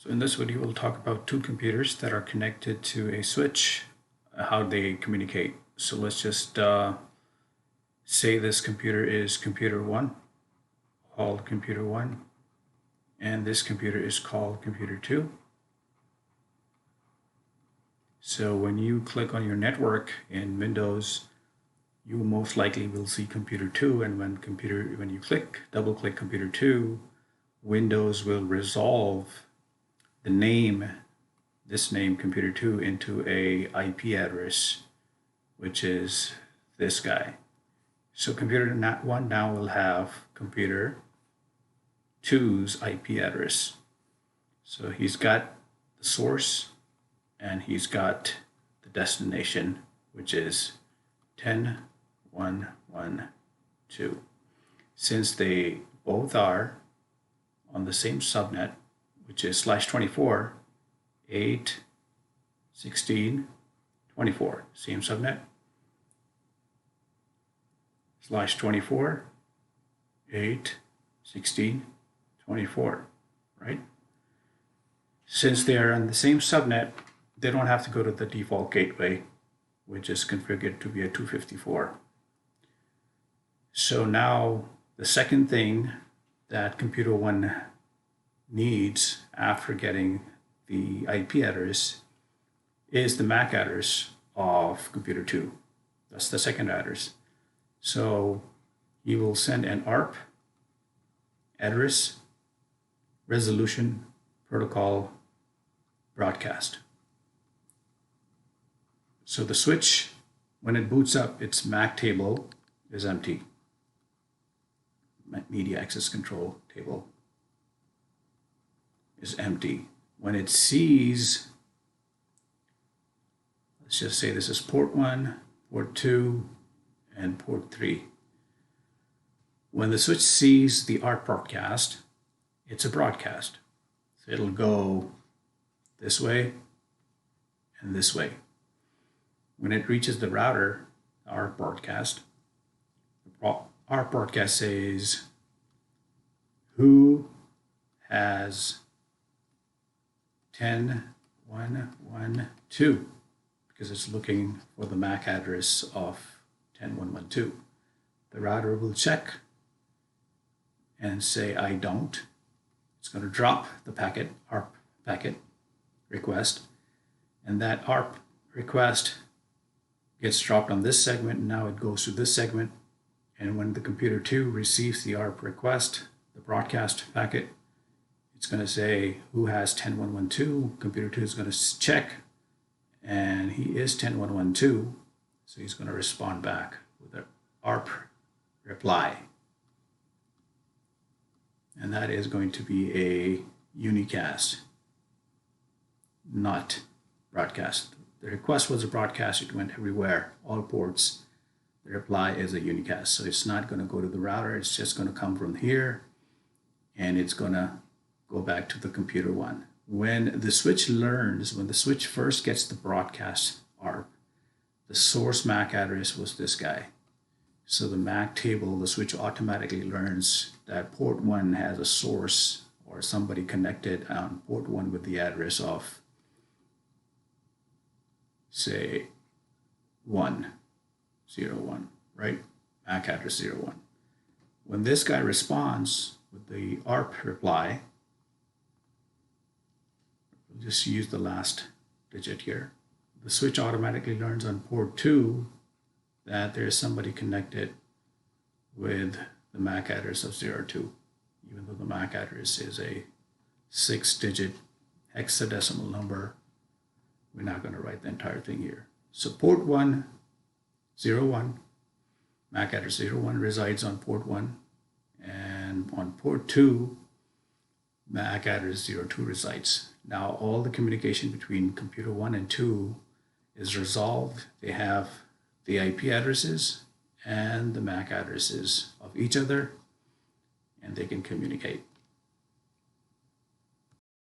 So in this video, we'll talk about two computers that are connected to a switch, how they communicate. So let's just say this computer is computer 1, called computer 1, and this computer is called computer 2. So when you click on your network in Windows, you most likely will see computer 2, and when you double click computer 2, Windows will resolve this name computer 2 into a IP address, which is this guy. So computer 1 now will have computer 2's IP address. So he's got the source and he's got the destination, which is 10.1.1.2. Since they both are on the same subnet, which is /24, 8, 16, 24, same subnet, /24, 8, 16, 24, right? Since they are on the same subnet, they don't have to go to the default gateway, which is configured to be a 254. So now the second thing that computer 1 needs after getting the IP address is the MAC address of computer 2. That's the second address. So you will send an ARP address resolution protocol broadcast. So the switch, when it boots up, its MAC table is empty. Media access control table is empty. When it sees, let's just say this is port 1, port 2, and port 3. When the switch sees the ARP broadcast, it's a broadcast. So it'll go this way and this way. When it reaches the router, ARP broadcast, ARP broadcast says, who has 10.1.1.2, because it's looking for the MAC address of 10.1.1.2. The router will check and say, I don't. It's going to drop the packet, ARP packet request, and that ARP request gets dropped on this segment, and now it goes to this segment. And when the computer 2 receives the ARP request, the broadcast packet, it's going to say who has 10.1.1.2. Computer 2 is going to check, and he is 10.1.1.2. So he's going to respond back with an ARP reply. And that is going to be a unicast, not broadcast. The request was a broadcast, it went everywhere, all ports. The reply is a unicast. So it's not going to go to the router, it's just going to come from here, and it's going to go back to the computer 1. When the switch first gets the broadcast ARP, the source MAC address was this guy. So the MAC table, the switch automatically learns that port 1 has a source or somebody connected on port 1 with the address of, say, 101, right? MAC address 01. When this guy responds with the ARP reply, we'll just use the last digit here. The switch automatically learns on port 2 that there's somebody connected with the MAC address of 02, even though the MAC address is a 6-digit hexadecimal number. We're not going to write the entire thing here. So port 1, 01, MAC address 01 resides on port 1, and on port 2, MAC address 02 resides. Now all the communication between computer 1 and 2 is resolved. They have the IP addresses and the MAC addresses of each other, and they can communicate.